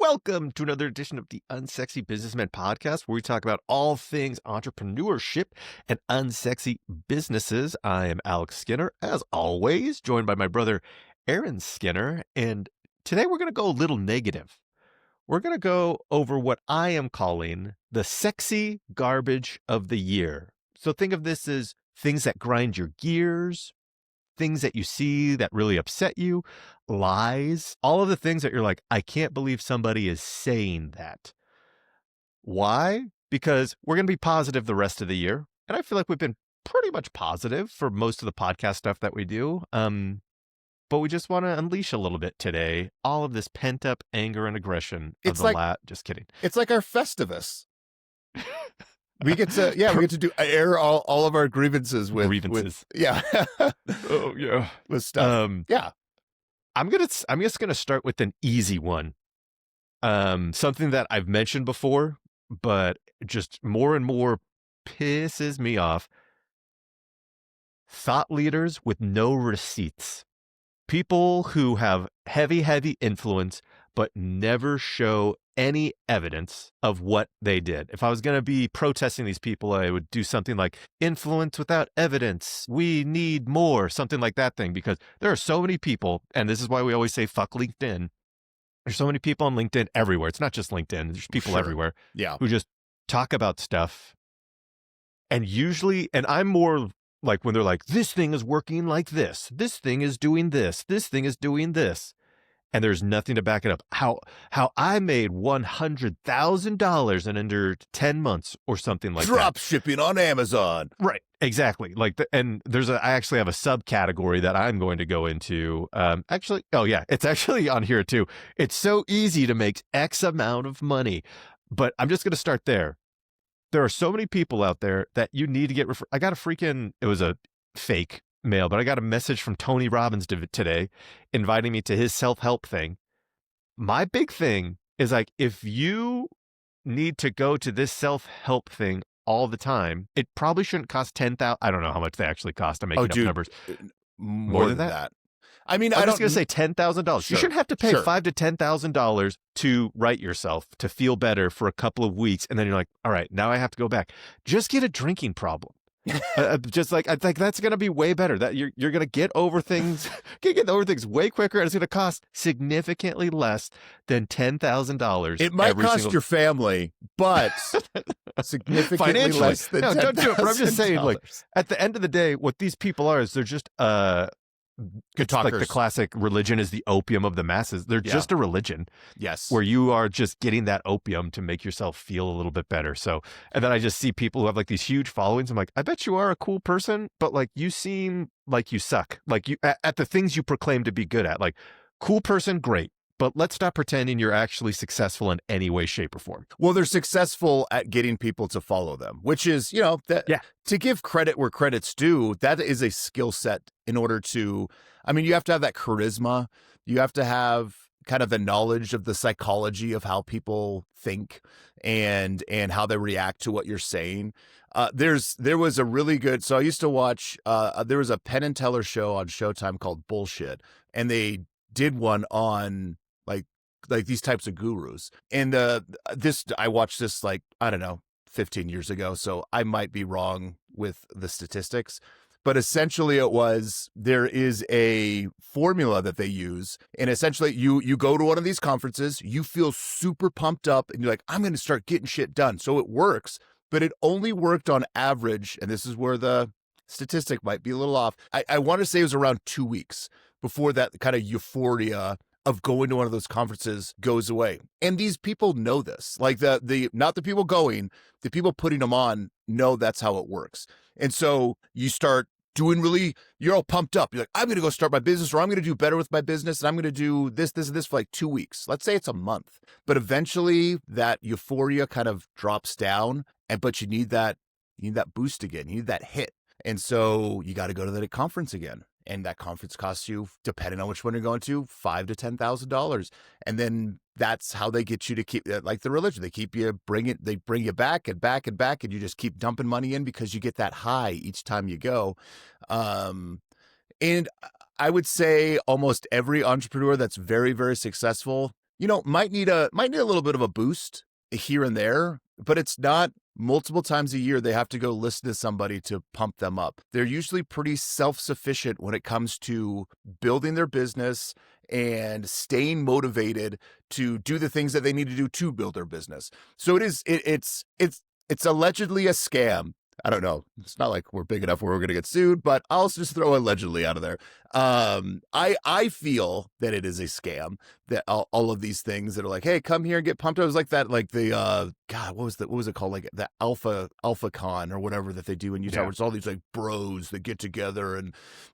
Welcome to another edition of the Unsexy Businessmen Podcast, where we talk about all things entrepreneurship and unsexy businesses. I am Alex Skinner, as always, joined by my brother Aaron Skinner. And today we're going to go a little negative. We're going to go over what I am calling the sexy garbage of the year. So think of this as things that grind your gears, things that you see that really upset you, lies, all of the things that you're like, I can't believe somebody is saying that. Why? Because we're going to be positive the rest of the year. And I feel like we've been pretty much positive for most of the podcast stuff that we do. But we just want to unleash a little bit today, all of this pent up anger and aggression of just kidding. It's like our Festivus. We get to do air all of our grievances with grievances. With stuff. I'm just gonna start with an easy one. Something that I've mentioned before, but just more and more pisses me off. Thought leaders with no receipts. People who have heavy influence, but never show any evidence of what they did. If I was going to be protesting these people, I would do something like influence without evidence. We need more, something like that thing, because there are so many people, and this is why we always say fuck LinkedIn. There's so many people on LinkedIn everywhere. It's not just LinkedIn. There's people everywhere who just talk about stuff. And usually, and I'm more like when they're like, this thing is working like this thing is doing this thing is doing this. And there's nothing to back it up. How I made $100,000 in under 10 months or something like that. Drop shipping on Amazon. Right. Exactly. I actually have a subcategory that I'm going to go into. It's actually on here too. It's so easy to make X amount of money, but I'm just going to start there. There are so many people out there that you need to get, I got it was a fake mail, but I got a message from Tony Robbins today inviting me to his self-help thing. My big thing is like, if you need to go to this self-help thing all the time, it probably shouldn't cost $10,000. I don't know how much they actually cost. I'm making up numbers. More than that. I mean, I'm just going to say $10,000. Sure, you shouldn't have to pay $5,000 to $10,000 to write yourself, to feel better for a couple of weeks. And then you're like, all right, now I have to go back. Just get a drinking problem. Just like, I think that's going to be way better. That you're going to get over things, way quicker, and it's going to cost significantly less than $10,000. It might cost your family, but significantly less than $10,000. Don't do it. But I'm just saying, like, at the end of the day, what these people are is they're just good talkers. Like the classic religion is the opium of the masses. They're just a religion. Yes. Where you are just getting that opium to make yourself feel a little bit better. So, and then I just see people who have like these huge followings. I'm like, I bet you are a cool person, but like you seem like you suck. Like you at the things you proclaim to be good at. Like, cool person, great. But let's stop pretending you're actually successful in any way, shape, or form. Well, they're successful at getting people to follow them, which is, to give credit where credit's due, that is a skill set in order to, you have to have that charisma. You have to have kind of the knowledge of the psychology of how people think and how they react to what you're saying. There was a really good, so I used to watch, there was a Penn and Teller show on Showtime called Bullshit, and they did one on like these types of gurus. And I watched this 15 years ago, so I might be wrong with the statistics. But essentially there is a formula that they use. And essentially you go to one of these conferences, you feel super pumped up and you're like, I'm going to start getting shit done. So it works, but it only worked on average. And this is where the statistic might be a little off. I want to say it was around 2 weeks before that kind of euphoria of going to one of those conferences goes away. And these people know this, like not the people going, the people putting them on know that's how it works. And so you start you're all pumped up. You're like, I'm going to go start my business, or I'm going to do better with my business. And I'm going to do this for like 2 weeks. Let's say it's a month, but eventually that euphoria kind of drops down. But you need that boost again. You need that hit. And so you got to go to that conference again. And that conference costs you, depending on which one you're going to, $5,000 to $10,000. And then that's how they get you to keep, like the religion, they bring you back and back and back, and you just keep dumping money in because you get that high each time you go. And I would say almost every entrepreneur that's very, very successful might need a little bit of a boost here and there, but it's not multiple times a year they have to go listen to somebody to pump them up. They're usually pretty self-sufficient when it comes to building their business and staying motivated to do the things that they need to do to build their business. So it's allegedly a scam. I don't know. It's not like we're big enough where we're going to get sued, but I'll just throw allegedly out of there. I feel that it is a scam, that all of these things that are like, hey, come here and get pumped. I was like that, like the, God, what was it called? Like the Alpha Con or whatever that they do in Utah, where it's all these like bros that get together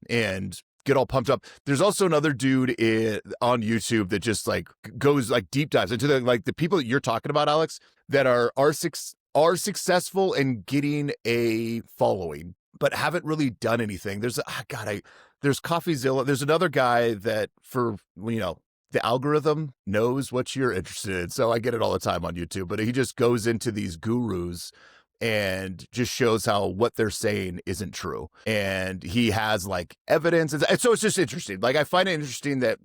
and get all pumped up. There's also another dude on YouTube that just like goes like deep dives into the people that you're talking about, Alex, that are successful in getting a following, but haven't really done anything. There's CoffeeZilla. There's another guy that the algorithm knows what you're interested in. So I get it all the time on YouTube, but he just goes into these gurus and just shows how what they're saying isn't true. And he has like evidence. And so it's just interesting. Like I find it interesting that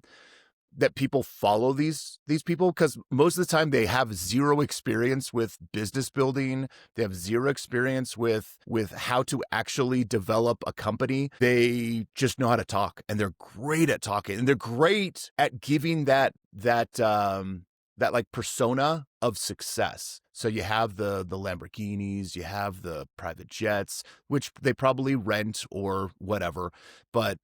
people follow these people, because most of the time they have zero experience with business building. They have zero experience with how to actually develop a company. They just know how to talk, and they're great at talking, and they're great at giving that like persona of success. So you have the Lamborghinis, you have the private jets, which they probably rent or whatever, but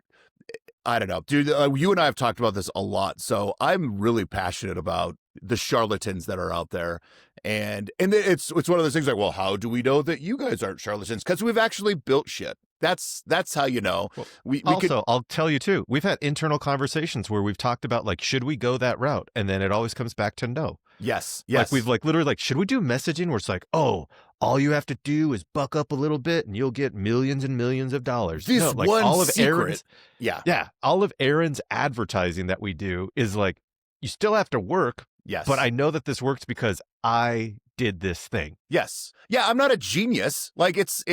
I don't know, dude. You and I have talked about this a lot, so I'm really passionate about the charlatans that are out there, and it's one of those things like, well, how do we know that you guys aren't charlatans? Because we've actually built shit. That's how you know. Well, I'll tell you too. We've had internal conversations where we've talked about like, should we go that route? And then it always comes back to no. Yes. Like we've like literally like, should we do messaging where it's like, oh, all you have to do is buck up a little bit and you'll get millions and millions of dollars. This like one all of secret. Aaron's, yeah, all of Aaron's advertising that we do is like, you still have to work. Yes. But I know that this works because I did this thing. Yes. Yeah, I'm not a genius. Like it's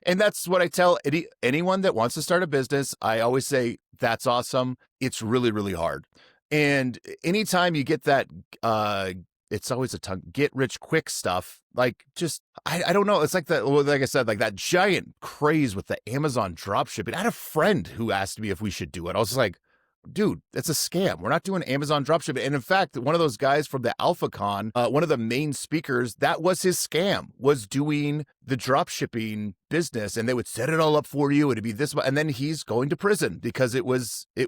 and that's what I tell anyone that wants to start a business. I always say, that's awesome. It's really, really hard. And anytime you get that, it's always a tongue, get rich quick stuff. Like just, I don't know. It's like like I said, like that giant craze with the Amazon drop shipping. I had a friend who asked me if we should do it. I was like, dude, that's a scam. We're not doing Amazon dropshipping. And in fact, one of those guys from the AlphaCon, one of the main speakers, that was his scam, was doing the dropshipping business, and they would set it all up for you. It'd be this, and then he's going to prison because it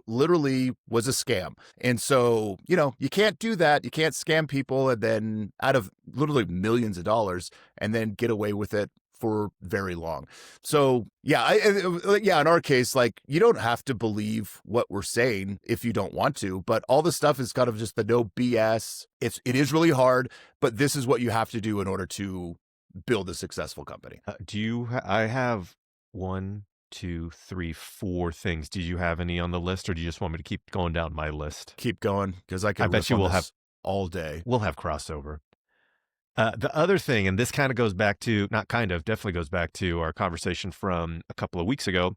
literally was a scam. And so, you can't do that. You can't scam people and then out of literally millions of dollars and then get away with it for very long. So yeah, in our case, like, you don't have to believe what we're saying if you don't want to, but all the stuff is kind of just the no BS. It is really hard, but this is what you have to do in order to build a successful company. I have 1, 2, 3, 4 things. Do you have any on the list, or do you just want me to keep going down my list? Keep going, because I bet you will have all day. We'll have crossover. The other thing, and this kind of goes back to, definitely goes back to our conversation from a couple of weeks ago.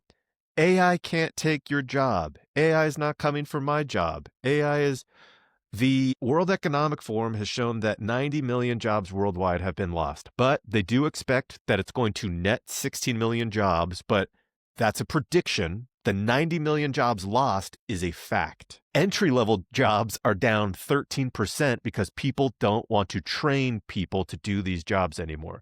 AI can't take your job. AI is not coming for my job. The World Economic Forum has shown that 90 million jobs worldwide have been lost, but they do expect that it's going to net 16 million jobs, but that's a prediction. The 90 million jobs lost is a fact. Entry-level jobs are down 13% because people don't want to train people to do these jobs anymore.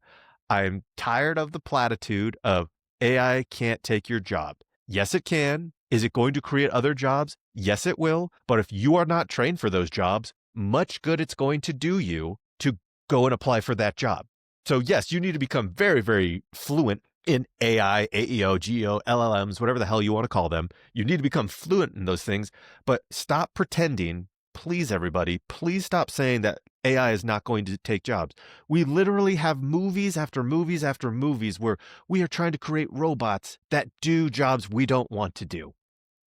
I'm tired of the platitude of AI can't take your job. Yes, it can. Is it going to create other jobs? Yes, it will. But if you are not trained for those jobs, much good it's going to do you to go and apply for that job. So yes, you need to become very, very fluent in AI, AEO, GEO, LLMs, whatever the hell you want to call them. You need to become fluent in those things, but stop pretending. Please, everybody, please stop saying that AI is not going to take jobs. We literally have movies after movies after movies where we are trying to create robots that do jobs we don't want to do.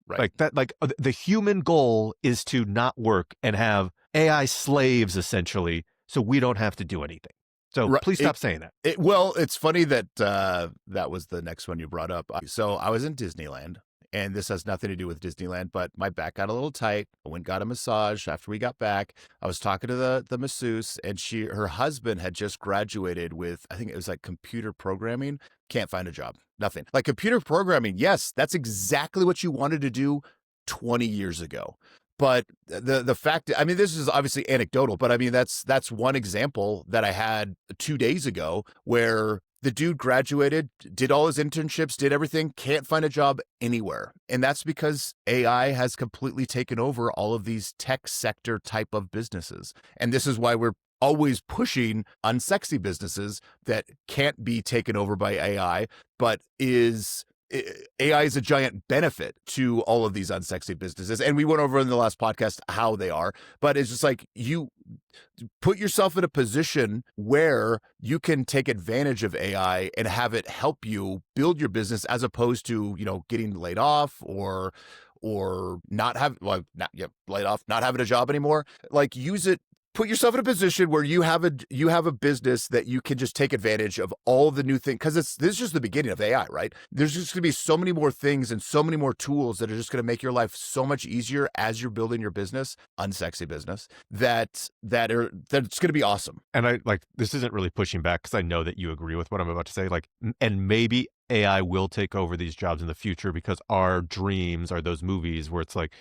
Right. Like that, like the human goal is to not work and have AI slaves, essentially, so we don't have to do anything. So please stop saying that. Well, it's funny that that was the next one you brought up. So I was in Disneyland, and this has nothing to do with Disneyland, but my back got a little tight. I went and got a massage after we got back. I was talking to the masseuse, and her husband had just graduated with, I think it was like computer programming. Can't find a job. Nothing. Like computer programming, yes, that's exactly what you wanted to do 20 years ago. But the fact, I mean, this is obviously anecdotal, but I mean, that's one example that I had 2 days ago where the dude graduated, did all his internships, did everything, can't find a job anywhere. And that's because AI has completely taken over all of these tech sector type of businesses. And this is why we're always pushing unsexy businesses that can't be taken over by AI, but AI is a giant benefit to all of these unsexy businesses. And we went over in the last podcast how they are, but it's just like you put yourself in a position where you can take advantage of AI and have it help you build your business as opposed to, getting laid off or not laid off, not having a job anymore. Like use it. Put yourself in a position where you have a business that you can just take advantage of all the new things, because this is just the beginning of AI, right? There's just going to be so many more things and so many more tools that are just going to make your life so much easier as you're building your business, unsexy business, that's going to be awesome. And I this isn't really pushing back because I know that you agree with what I'm about to say. And maybe AI will take over these jobs in the future because our dreams are those movies where it's like,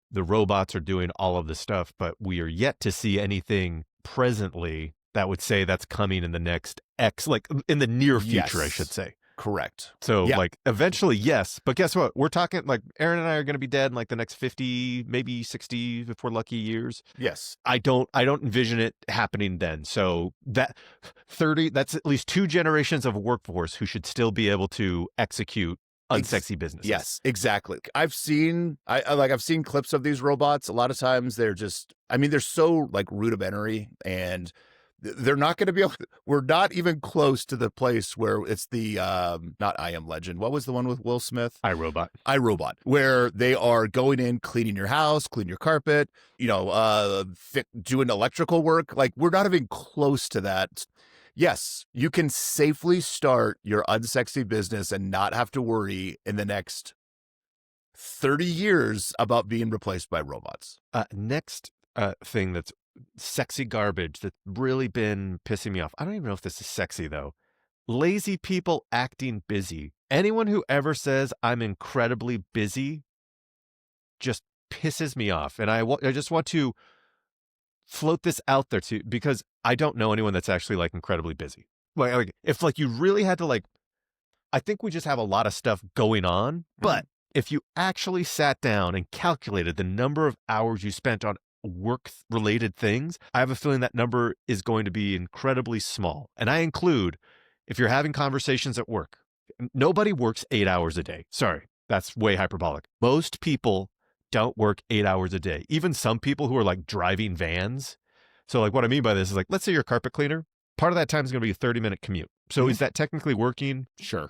the robots are doing all of this stuff, but we are yet to see anything presently that would say that's coming in the next in the near future, I should say. Correct. So eventually, yes. But guess what? We're talking Aaron and I are going to be dead in the next 50, maybe 60 if we're lucky years. Yes. I don't envision it happening then. So that's at least 2 generations of workforce who should still be able to execute unsexy businesses. Yes, exactly. I've seen clips of these robots. A lot of times they're just, they're so rudimentary, and they're not going to be able, we're not even close to the place where it's the, not I Am Legend. What was the one with Will Smith? iRobot, where they are going in, cleaning your house, cleaning your carpet, doing electrical work. We're not even close to that. Yes, you can safely start your unsexy business and not have to worry in the next 30 years about being replaced by robots. Next thing that's sexy garbage that's really been pissing me off. I don't even know if this is sexy, though. Lazy people acting busy. Anyone who ever says I'm incredibly busy just pisses me off. And I just want to float this out there too, because I don't know anyone that's actually incredibly busy. If you really had to I think we just have a lot of stuff going on, but if you actually sat down and calculated the number of hours you spent on work related things, I have a feeling that number is going to be incredibly small. And I include, if you're having conversations at work, nobody works 8 hours a day. Sorry, that's way hyperbolic. Most people don't work 8 hours a day. Even some people who are driving vans. So what I mean by this is let's say you're a carpet cleaner. Part of that time is going to be a 30-minute commute. So is that technically working? Sure.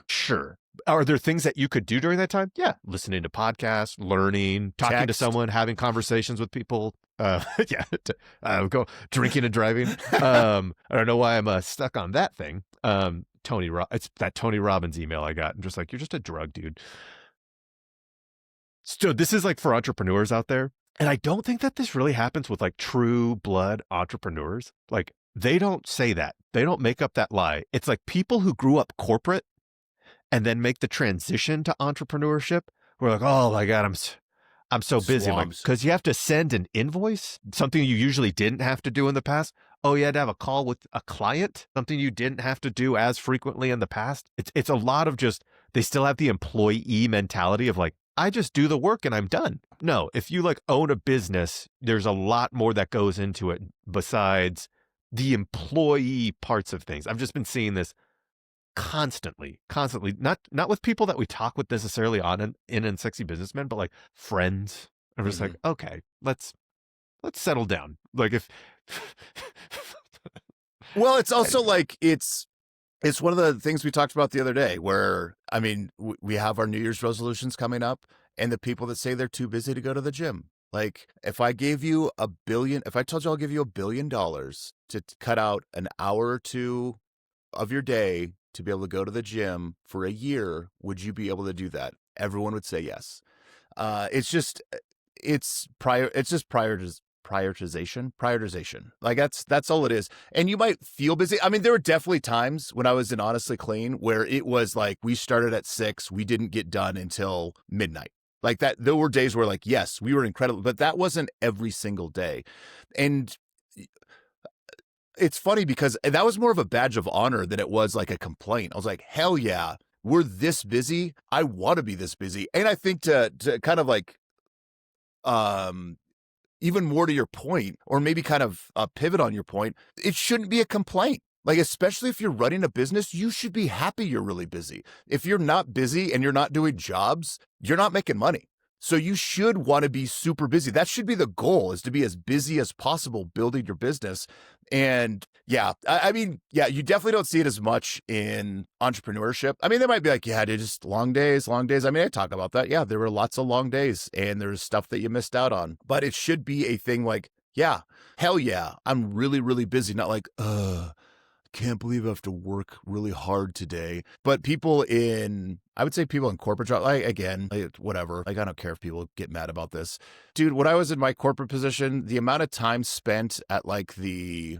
Are there things that you could do during that time? Yeah. Listening to podcasts, learning, talking to someone, having conversations with people. Go drinking and driving. I don't know why I'm stuck on that thing. It's that Tony Robbins email I got. I'm just you're just a drug dude. So this is for entrepreneurs out there. And I don't think that this really happens with true blood entrepreneurs. They don't say that. They don't make up that lie. It's people who grew up corporate and then make the transition to entrepreneurship. We're oh my God, I'm so busy. Because you have to send an invoice, something you usually didn't have to do in the past. Oh, you had to have a call with a client, something you didn't have to do as frequently in the past. It's a lot of they still have the employee mentality of I just do the work and I'm done. No, if you own a business, there's a lot more that goes into it besides the employee parts of things. I've just been seeing this constantly, not with people that we talk with necessarily in Unsexy Businessmen, but friends. I'm just okay, let's settle down. If well, it's also it's one of the things we talked about the other day where, we have our New Year's resolutions coming up, and the people that say they're too busy to go to the gym. If I gave you if I told you I'll give you $1 billion to cut out an hour or 2 of your day to be able to go to the gym for a year, would you be able to do that? Everyone would say yes. It's just prioritization. Like that's all it is. And you might feel busy. I mean, there were definitely times when I was in Honestly Clean where it was like we started at 6, we didn't get done until midnight. Like that, there were days where like, yes, we were incredible, but that wasn't every single day. And it's funny because that was more of a badge of honor than it was like a complaint. I was like, hell yeah, we're this busy. I want to be this busy. And I think to kind of like, even more to your point, or maybe kind of pivot on your point, it shouldn't be a complaint. Like, especially if you're running a business, you should be happy you're really busy. If you're not busy and you're not doing jobs, you're not making money. So you should want to be super busy. That should be the goal, is to be as busy as possible building your business. And yeah, I mean, yeah, you definitely don't see it as much in entrepreneurship. I mean, they might be like, yeah, dude, just long days. I mean, I talk about that. Yeah, there were lots of long days and there's stuff that you missed out on. But it should be a thing like, yeah, hell yeah, I'm really, really busy. Not like, can't believe I have to work really hard today. But I would say people in corporate jobs, whatever. Like, I don't care if people get mad about this. Dude, when I was in my corporate position, the amount of time spent at like it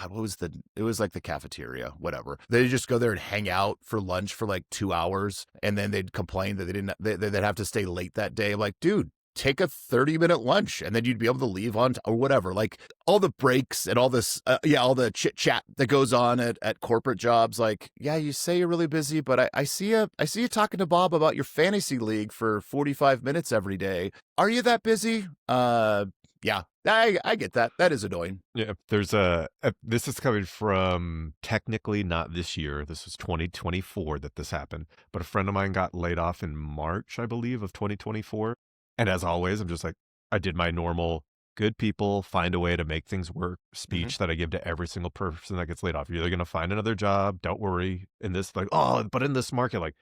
was like the cafeteria, whatever. They'd just go there and hang out for lunch for like 2 hours. And then they'd complain that they'd have to stay late that day. I'm like, dude, take a 30-minute lunch and then you'd be able to leave on or whatever. Like all the breaks and all this, all the chit chat that goes on at corporate jobs. Like, yeah, you say you're really busy, but I see you talking to Bob about your fantasy league for 45 minutes every day. Are you that busy? Yeah, I get that. That is annoying. Yeah, this is coming from technically not this year. This was 2024 that this happened, but a friend of mine got laid off in March, I believe, of 2024. And as always, I'm just like, I did my normal good people find a way to make things work speech that I give to every single person that gets laid off. You're either going to find another job. Don't worry. In this, like, but in this market, like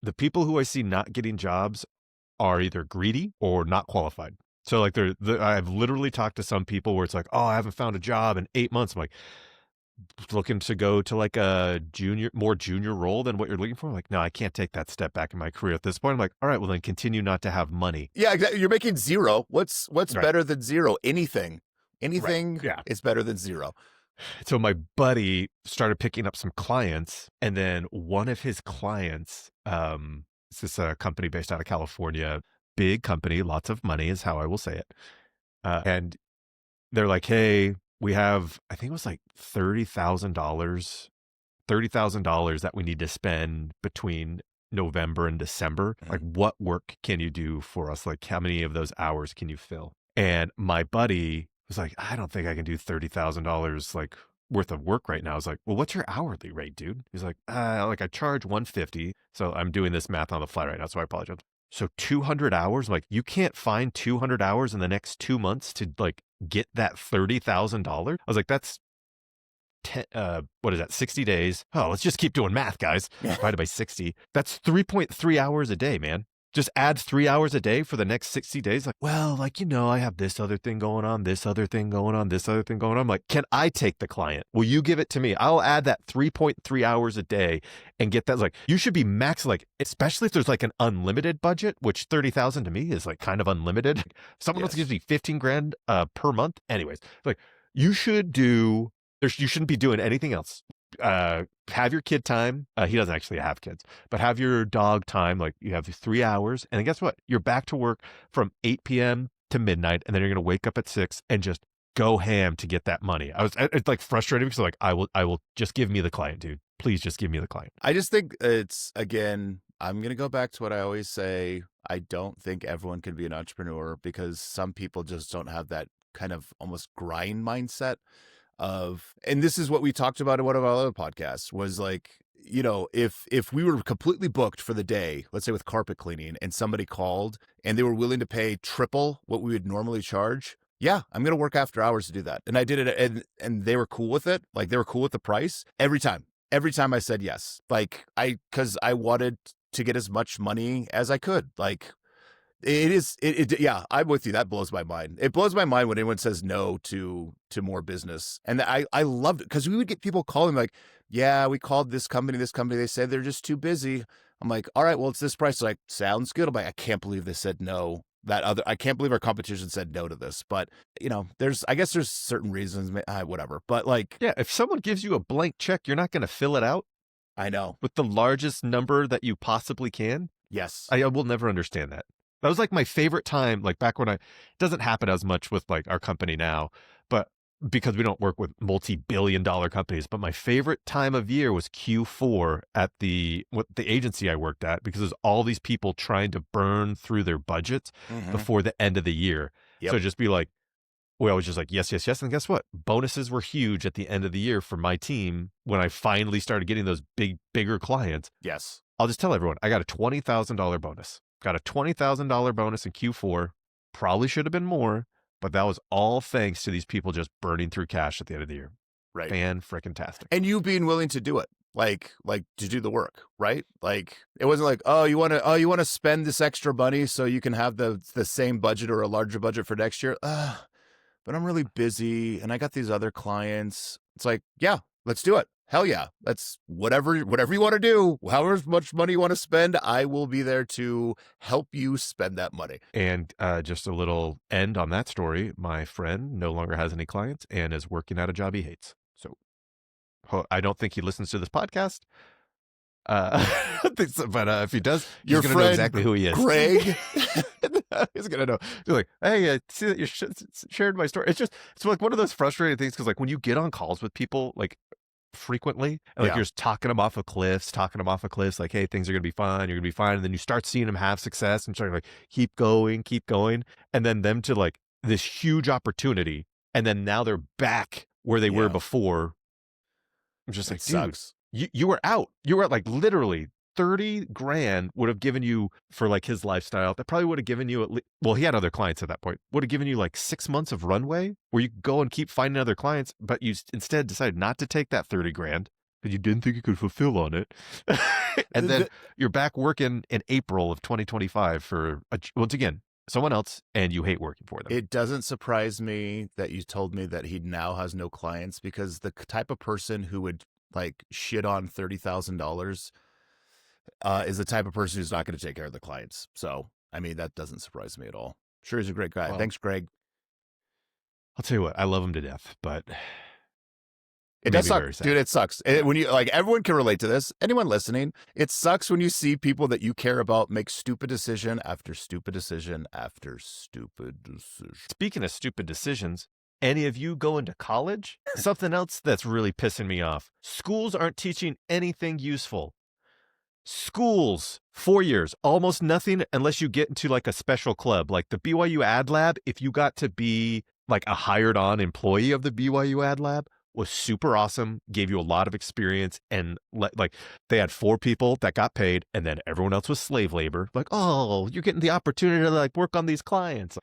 the people who I see not getting jobs are either greedy or not qualified. So like I've literally talked to some people where it's like, I haven't found a job in 8 months. I'm like, looking to go to like a more junior role than what you're looking for. I'm like, no, I can't take that step back in my career at this point. I'm like, all right, well then continue not to have money. Yeah, exactly. You're making zero. What's right. better than zero? Anything right. Yeah. is better than zero. So my buddy started picking up some clients, and then one of his clients, it's this company based out of California, big company, lots of money is how I will say it. And they're like, hey, we have, I think it was like $30,000 that we need to spend between November and December. Like, what work can you do for us? Like, how many of those hours can you fill? And my buddy was like, I don't think I can do $30,000 like worth of work right now. I was like, well, what's your hourly rate, dude? He's like, I charge $150. So I'm doing this math on the fly right now, so I apologize. So 200 hours, like you can't find 200 hours in the next 2 months to like get that $30,000. I was like, that's 60 days. Oh, let's just keep doing math, guys. Divided by 60. That's 3.3 hours a day, man. Just add 3 hours a day for the next 60 days. Like, well, like, I have this other thing going on, this other thing going on, this other thing going on. I'm like, can I take the client? Will you give it to me? I'll add that 3.3 hours a day and get that. Like, you should be max, like, especially if there's like an unlimited budget, which 30,000 to me is like kind of unlimited. Someone else gives me 15 grand per month. Anyways, like you shouldn't be doing anything else. Have your kid time. He doesn't actually have kids, but have your dog time. Like you have 3 hours, and then guess what? You're back to work from 8 p.m. to midnight, and then you're going to wake up at 6 and just go ham to get that money. It's like frustrating because like I will just give me the client, dude. Please just give me the client. I just think I'm going to go back to what I always say. I don't think everyone can be an entrepreneur because some people just don't have that kind of almost grind mindset. And this is what we talked about in one of our other podcasts was like, if we were completely booked for the day, let's say with carpet cleaning, and somebody called and they were willing to pay triple what we would normally charge, yeah, I'm going to work after hours to do that. And I did it, and they were cool with it. Like they were cool with the price every time I said yes, like because I wanted to get as much money as I could. Like, It is. Yeah, I'm with you. That blows my mind. It blows my mind when anyone says no to more business. And I loved it because we would get people calling like, yeah, we called this company. They said they're just too busy. I'm like, all right, well, it's this price. Like, sounds good. I'm like, I can't believe they said no. I can't believe our competition said no to this. But, I guess there's certain reasons, whatever. But like, yeah, if someone gives you a blank check, you're not going to fill it out. I know. With the largest number that you possibly can. Yes. I will never understand that. That was like my favorite time, like back when it doesn't happen as much with like our company now, but because we don't work with multi-billion-dollar companies, but my favorite time of year was Q4 at the agency I worked at, because there's all these people trying to burn through their budgets before the end of the year. Yep. So just be like, I was just like, yes, yes, yes. And guess what? Bonuses were huge at the end of the year for my team when I finally started getting those bigger clients. Yes. I'll just tell everyone, I got a $20,000 bonus. Got a $20,000 bonus in Q4. Probably should have been more, but that was all thanks to these people just burning through cash at the end of the year. Right. Fan-frickin-tastic. And you being willing to do it, like to do the work, right? Like it wasn't like, oh, you want to spend this extra money so you can have the same budget or a larger budget for next year. But I'm really busy and I got these other clients. It's like, yeah, let's do it. Hell yeah. That's whatever you want to do, however much money you want to spend, I will be there to help you spend that money. And just a little end on that story. My friend no longer has any clients and is working at a job he hates. So I don't think he listens to this podcast. But if he does, your he's friend, gonna know exactly who he is. Greg. He's gonna know. He's like, hey, I see that you shared my story. It's like one of those frustrating things, because like when you get on calls with people like frequently, and like you're just talking them off of cliffs, like, hey, things are gonna be fine, you're gonna be fine, and then you start seeing them have success and starting like keep going, and then them to like this huge opportunity, and then now they're back where they were before. I'm just like, dude, sucks. You were out. You were at like literally 30 grand would have given you for like his lifestyle. That probably would have given you at least, well, he had other clients at that point, would have given you like 6 months of runway where you could go and keep finding other clients, but you instead decided not to take that 30 grand because you didn't think you could fulfill on it. And then you're back working in April of 2025 for, once again, someone else, and you hate working for them. It doesn't surprise me that you told me that he now has no clients, because the type of person who would like shit on $30,000 is the type of person who's not going to take care of the clients. So, I mean, that doesn't surprise me at all. Sure, he's a great guy. Well, thanks, Greg. I'll tell you what, I love him to death, but it does suck, dude. It sucks. When you like, everyone can relate to this. Anyone listening, it sucks when you see people that you care about make stupid decision after stupid decision after stupid decision. Speaking of stupid decisions, any of you going to college? Something else that's really pissing me off. Schools aren't teaching anything useful. Schools, 4 years, almost nothing unless you get into like a special club, like the BYU Ad Lab. If you got to be like a hired on employee of the BYU Ad Lab, was super awesome, gave you a lot of experience, and like they had 4 people that got paid, and then everyone else was slave labor. Like, oh, you're getting the opportunity to like work on these clients.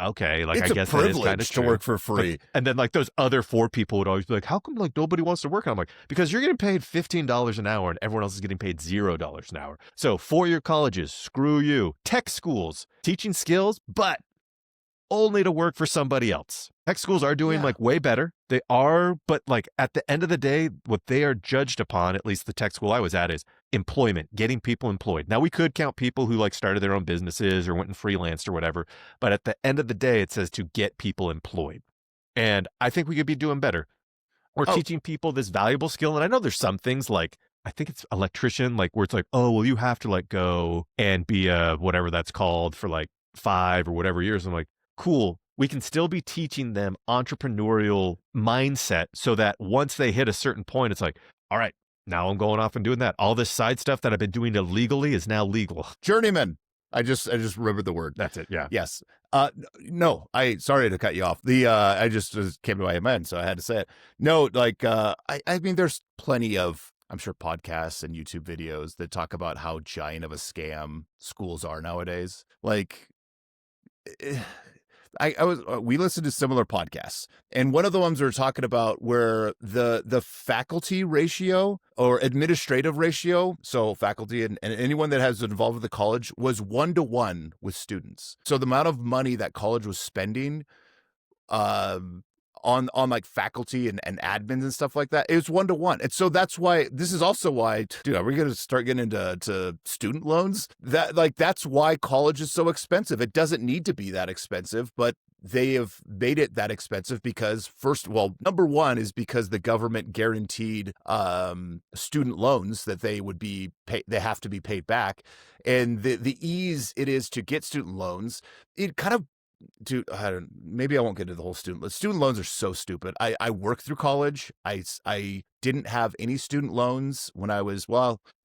Okay, like it's I guess a privilege that is kind of to work for free. And then like those other 4 people would always be like, how come like nobody wants to work? And I'm like, because you're getting paid $15 an hour and everyone else is getting paid $0 an hour. So 4-year colleges, screw you. Tech schools, teaching skills, but only to work for somebody else. Tech schools are doing like way better. They are, but like at the end of the day, what they are judged upon, at least the tech school I was at, is employment, getting people employed. Now we could count people who like started their own businesses or went and freelanced or whatever, but at the end of the day, it says to get people employed. And I think we could be doing better. We're teaching people this valuable skill. And I know there's some things like, I think it's electrician, like where it's like, oh, well, you have to like go and be a whatever that's called for like 5 or whatever years. I'm like, cool. We can still be teaching them entrepreneurial mindset so that once they hit a certain point, it's like, all right, now I'm going off and doing that. All this side stuff that I've been doing illegally is now legal. Journeyman. I just remembered the word. That's it. Yeah. Yes. No, sorry to cut you off. I just came to my mind, so I had to say it. No, like, I mean, there's plenty of, I'm sure, podcasts and YouTube videos that talk about how giant of a scam schools are nowadays. Like, we listened to similar podcasts, and one of the ones we were talking about where the faculty ratio or administrative ratio, so faculty and anyone that has involved with the college, was 1-to-1 with students. So the amount of money that college was spending on like faculty and admins and stuff like that, it was 1-to-1. And so that's why, this is also why, dude, are we going to start getting into student loans? That's why college is so expensive. It doesn't need to be that expensive, but they have made it that expensive because number one is because the government guaranteed student loans that they have to be paid back. And the ease it is to get student loans, it kind of, dude, maybe I won't get into the whole student loans are so stupid. I worked through college. I didn't have any student loans when I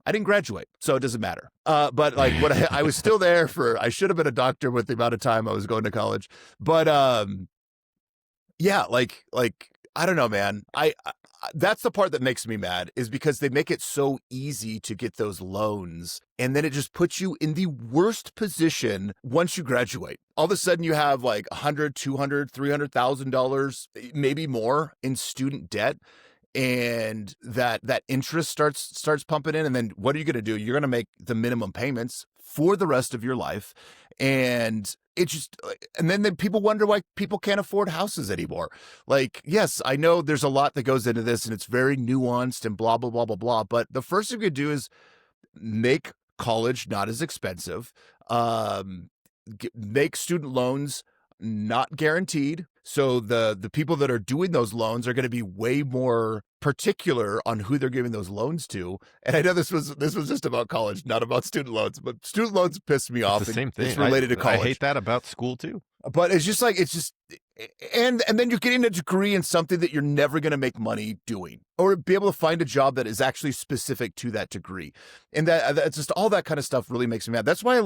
didn't graduate, so it doesn't matter. But like I was still there I should have been a doctor with the amount of time I was going to college. But yeah, like I don't know, man. That's the part that makes me mad, is because they make it so easy to get those loans, and then it just puts you in the worst position once you graduate. All of a sudden you have like $100, $200, $300,000, maybe more in student debt. And that interest starts pumping in. And then what are you going to do? You're going to make the minimum payments for the rest of your life. And then people wonder why people can't afford houses anymore. Like, yes, I know there's a lot that goes into this and it's very nuanced and blah, blah, blah, blah, blah. But the first thing you do is make college not as expensive, make student loans not guaranteed. So the people that are doing those loans are going to be way more particular on who they're giving those loans to. And I know this was just about college, not about student loans, but student loans piss me off. It's the same thing. It's related to college. I hate that about school too. But and then you're getting a degree in something that you're never going to make money doing, or be able to find a job that is actually specific to that degree. And that's just all that kind of stuff really makes me mad. That's why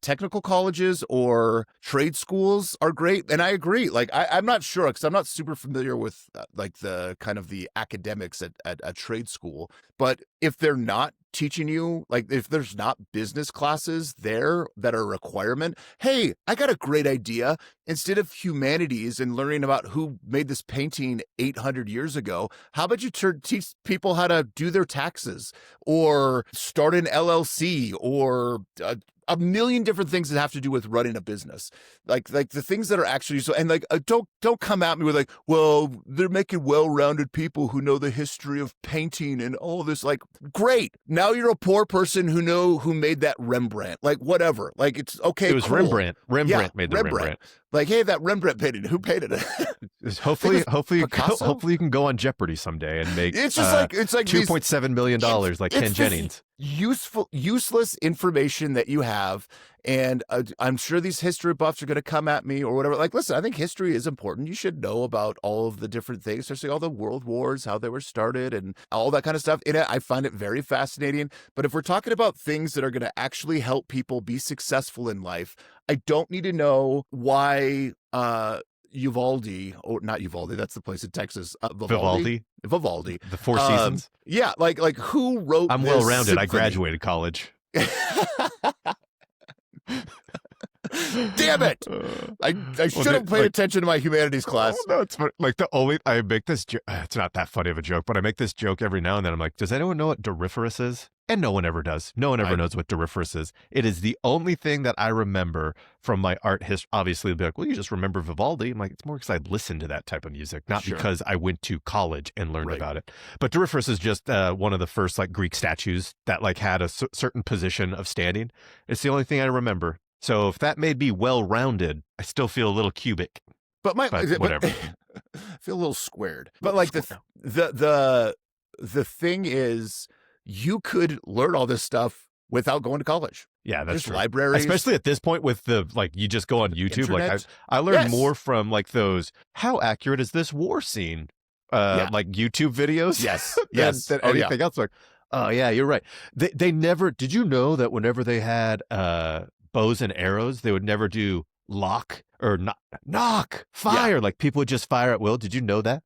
technical colleges or trade schools are great. And I agree. Like, I'm not sure, because I'm not super familiar with like the kind of the academics at a trade school, but if they're not teaching you, like if there's not business classes there that are a requirement, hey, I got a great idea. Instead of humanities and learning about who made this painting 800 years ago, how about you teach people how to do their taxes or start an LLC or a million different things that have to do with running a business, like the things that are actually so. And like, don't come at me with like, well, they're making well-rounded people who know the history of painting and all this. Like, great. Now you're a poor person who made that Rembrandt. Like, whatever. Like, it's okay. It was cool. Rembrandt. Rembrandt made the Rembrandt. Like, hey, that Rembrandt painting, who painted it? Hopefully you can go on Jeopardy someday and make it's like $2.7 million like Ken Jennings. Useless information that you have, and I'm sure these history buffs are going to come at me or whatever. Like, listen, I think history is important. You should know about all of the different things, especially all the world wars, how they were started, and all that kind of stuff. I find it very fascinating. But if we're talking about things that are going to actually help people be successful in life, I don't need to know why Uvalde, or not Uvalde, that's the place in Texas. Vivaldi. The Four Seasons. Yeah, like who wrote I'm well-rounded. Symphony? I graduated college. Damn it! I should have paid attention to my humanities class. No, it's funny. Like I make this joke. It's not that funny of a joke, but I make this joke every now and then. I'm like, does anyone know what doriferous is? And no one ever does. No one ever knows what doriferous is. It is the only thing that I remember from my art history. Obviously, they'll be like, well, you just remember Vivaldi. I'm like, it's more because I listened to that type of music, not because I went to college and learned about it. But doriferous is just one of the first like Greek statues that like had a certain position of standing. It's the only thing I remember. So if that made me well-rounded, I still feel a little cubic. But whatever. I feel a little squared. But like the thing is, you could learn all this stuff without going to college. Yeah, that's true. Libraries, especially at this point with the you just go on YouTube. Internet. Like I learned more from like those. How accurate is this war scene? Like YouTube videos. Yes, than anything else. Like, oh yeah, you're right. They never. Did you know that whenever they had bows and arrows, they would never do lock or knock fire. Like people would just fire at will. Did you know that?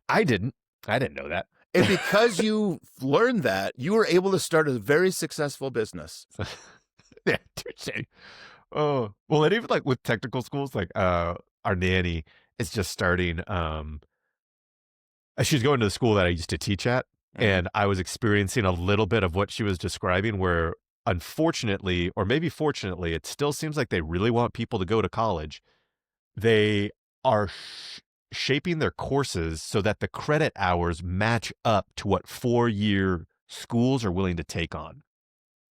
I didn't know that. And because you learned that, you were able to start a very successful business. Yeah, dude. Oh, well, and even like with technical schools, like our nanny is just starting. She's going to the school that I used to teach at, Mhm. and I was experiencing a little bit of what she was describing, where unfortunately, or maybe fortunately, it still seems like they really want people to go to college. They are shaping their courses so that the credit hours match up to what 4-year schools are willing to take on.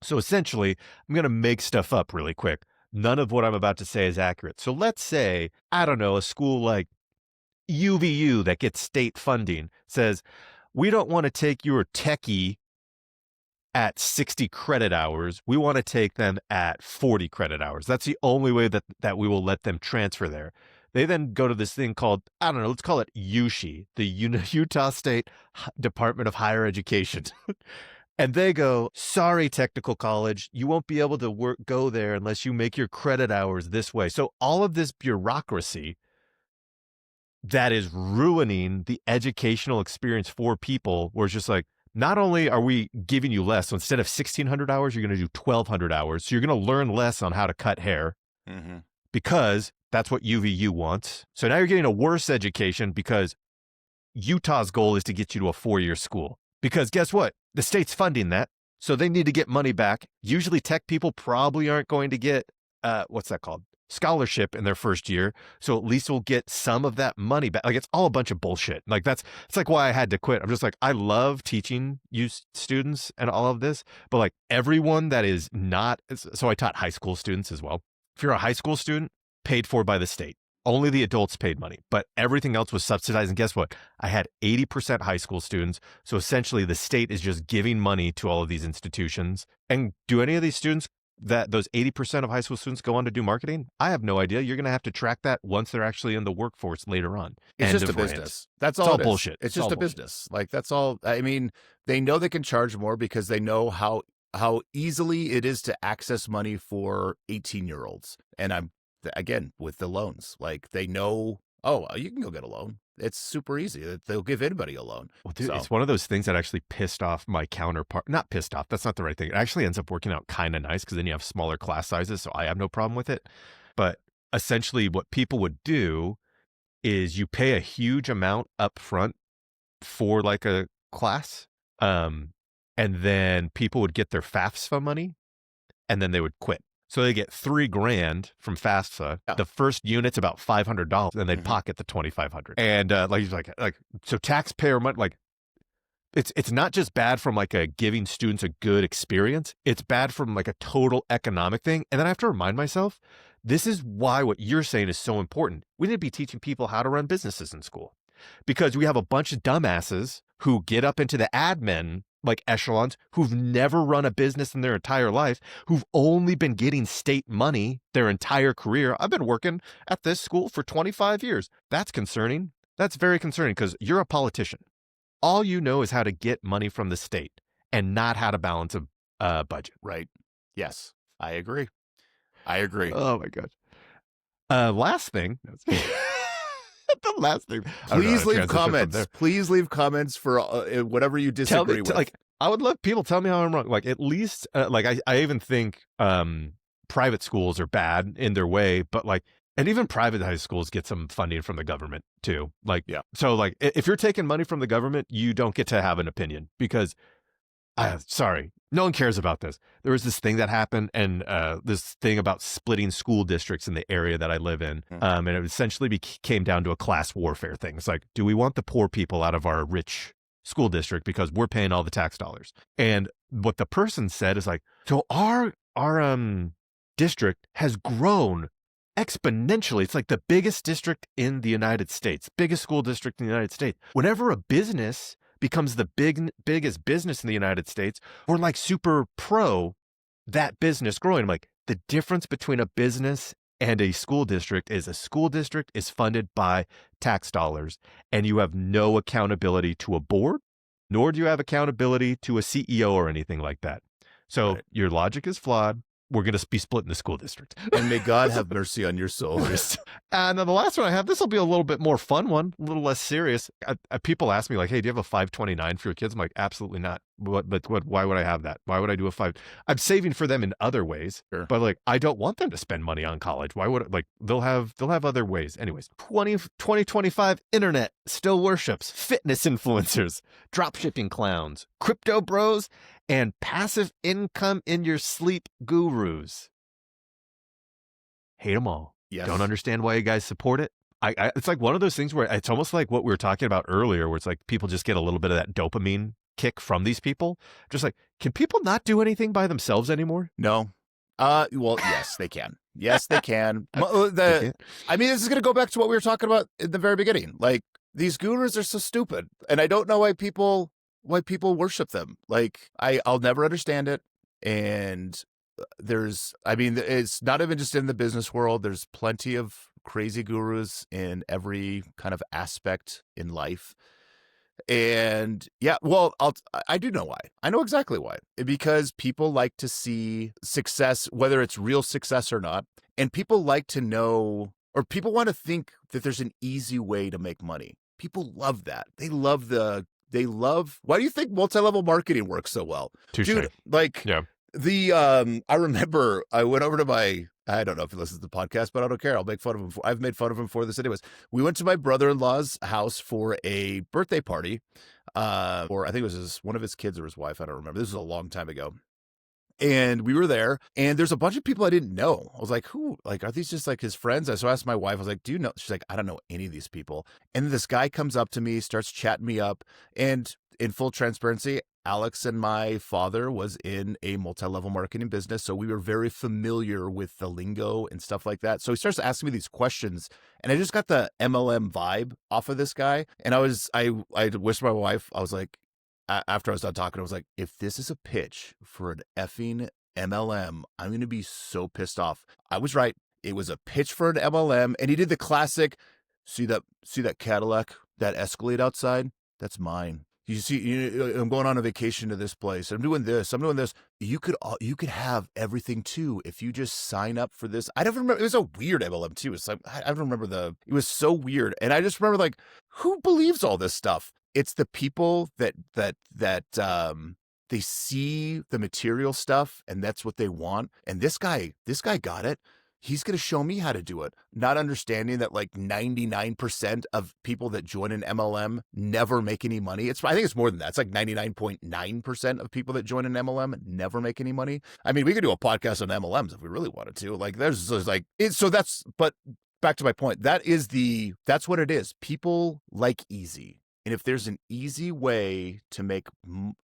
So essentially, I'm going to make stuff up really quick. None of what I'm about to say is accurate. So let's say, I don't know, a school like UVU that gets state funding says, we don't want to take your techie at 60 credit hours. We want to take them at 40 credit hours. That's the only way that we will let them transfer there. They then go to this thing called, I don't know, let's call it USHI, the Utah State Department of Higher Education. And they go, sorry, technical college, you won't be able to go there unless you make your credit hours this way. So all of this bureaucracy that is ruining the educational experience for people, where it's just like, not only are we giving you less, so instead of 1,600 hours, you're going to do 1,200 hours. So you're going to learn less on how to cut hair because that's what UVU wants. So now you're getting a worse education because Utah's goal is to get you to a 4-year school. Because guess what? The state's funding that. So they need to get money back. Usually tech people probably aren't going to get, what's that called? Scholarship in their first year. So at least we'll get some of that money back. Like, it's all a bunch of bullshit. Like, it's like why I had to quit. I'm just like, I love teaching you students and all of this, but like everyone that is not, so I taught high school students as well. If you're a high school student, paid for by the state. Only the adults paid money, but everything else was subsidized. And guess what? I had 80% high school students. So essentially the state is just giving money to all of these institutions. And do any of these students, that those 80% of high school students, go on to do marketing? I have no idea. You're going to have to track that once they're actually in the workforce later on. It's just a business. That's all. It's all bullshit. It's just a business. Like, that's all. I mean, they know they can charge more because they know how easily it is to access money for 18-year-olds. And I'm, again, with the loans, like, they know, oh, you can go get a loan. It's super easy. They'll give anybody a loan. Well, dude, it's one of those things that actually pissed off my counterpart. Not pissed off. That's not the right thing. It actually ends up working out kind of nice because then you have smaller class sizes. So I have no problem with it. But essentially what people would do is you pay a huge amount up front for like a class. And then people would get their FAFSA money and then they would quit. So they get $3,000 from FAFSA. Yeah. The first unit's about $500, and they'd pocket the $2,500. And so taxpayer money, like, it's not just bad from like a giving students a good experience. It's bad from like a total economic thing. And then I have to remind myself, this is why what you're saying is so important. We need to be teaching people how to run businesses in school, because we have a bunch of dumbasses who get up into the admin like echelons, who've never run a business in their entire life, who've only been getting state money their entire career. I've been working at this school for 25 years. That's concerning. That's very concerning, because you're a politician. All you know is how to get money from the state and not how to balance a budget. Right. Yes, I agree. Oh my gosh. Last thing. The last thing. Please leave comments. Please leave comments for whatever you disagree with. Like, I would love people tell me how I'm wrong. Like, at least, like, I even think private schools are bad in their way, but like, and even private high schools get some funding from the government too. Like, yeah. So like, if you're taking money from the government, you don't get to have an opinion, because sorry, no one cares about this. There was this thing that happened, and this thing about splitting school districts in the area that I live in. And it essentially came down to a class warfare thing. It's like, do we want the poor people out of our rich school district because we're paying all the tax dollars? And what the person said is like, so our district has grown exponentially. It's like the biggest district in the United States, biggest school district in the United States. Whenever a business becomes the biggest business in the United States, we're like super pro that business growing. I'm like, the difference between a business and a school district is a school district is funded by tax dollars, and you have no accountability to a board, nor do you have accountability to a CEO or anything like that. So Your logic is flawed. we're going to be splitting the school district. And may God have mercy on your soul. And then the last one I have, this will be a little bit more fun one, a little less serious. People ask me like, hey, do you have a 529 for your kids? I'm like, absolutely not. But why would I have that? Why would I do a 5? I'm saving for them in other ways, sure. But like, I don't want them to spend money on college. Why would they'll have other ways. Anyways, 2025 internet still worships fitness influencers, dropshipping clowns, crypto bros, and passive income in your sleep gurus. Hate them all. Yes. Don't understand why you guys support it. It's like one of those things where it's almost like what we were talking about earlier, where it's like people just get a little bit of that dopamine kick from these people. Just like, can people not do anything by themselves anymore? No. Well, yes, they can. Yes, they can. I mean, this is going to go back to what we were talking about in the very beginning. Like, these gurus are so stupid, and I don't know why people worship them. Like, I'll never understand it. And it's not even just in the business world. There's plenty of crazy gurus in every kind of aspect in life. And yeah, well, I do know why. I know exactly why. Because people like to see success, whether it's real success or not. And people like to know, or people want to think that there's an easy way to make money. People love that. Why do you think multi-level marketing works so well? Touché. Dude, like, yeah. I remember I went over to I don't know if he listens to the podcast, but I don't care. I'll make fun of him. I've made fun of him for this anyways. We went to my brother-in-law's house for a birthday party, or I think it was one of his kids or his wife. I don't remember. This was a long time ago. And we were there, and there's a bunch of people I didn't know. I was like, who? Like, are these just like his friends? So I asked my wife, I was like, do you know? She's like, I don't know any of these people. And this guy comes up to me, starts chatting me up. And in full transparency, Alex and my father was in a multi-level marketing business, so we were very familiar with the lingo and stuff like that. So he starts asking me these questions, and I just got the MLM vibe off of this guy. And I whispered to my wife, I was like, after I was done talking, I was like, if this is a pitch for an effing MLM, I'm going to be so pissed off. I was right. It was a pitch for an MLM, and he did the classic, see that Cadillac, that Escalade outside? That's mine. You see, I'm going on a vacation to this place. I'm doing this. You could have everything too if you just sign up for this. I don't remember. It was a weird MLM too. It's like, I don't remember it was so weird. And I just remember like, who believes all this stuff? It's the people that they see the material stuff and that's what they want. And this guy got it. He's going to show me how to do it. Not understanding that like 99% of people that join an MLM never make any money. I think it's more than that. It's like 99.9% of people that join an MLM never make any money. I mean, we could do a podcast on MLMs if we really wanted to. Like but back to my point. That's what it is. People like easy. And if there's an easy way to make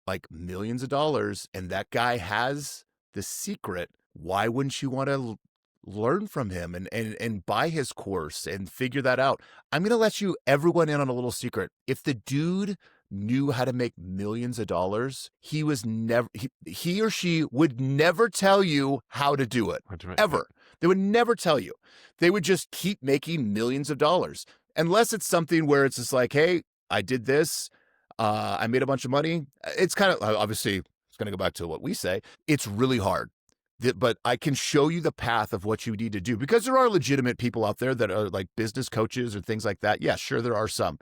like millions of dollars and that guy has the secret, why wouldn't you want to learn from him and buy his course and figure that out? I'm going to let everyone in on a little secret. If the dude knew how to make millions of dollars, he or she would never tell you how to do it. Ever. They would never tell you. They would just keep making millions of dollars. Unless it's something where it's just like, hey, I did this. I made a bunch of money. It's kind of, obviously, it's going to go back to what we say. It's really hard. But I can show you the path of what you need to do, because there are legitimate people out there that are like business coaches or things like that. Yeah, sure, there are some.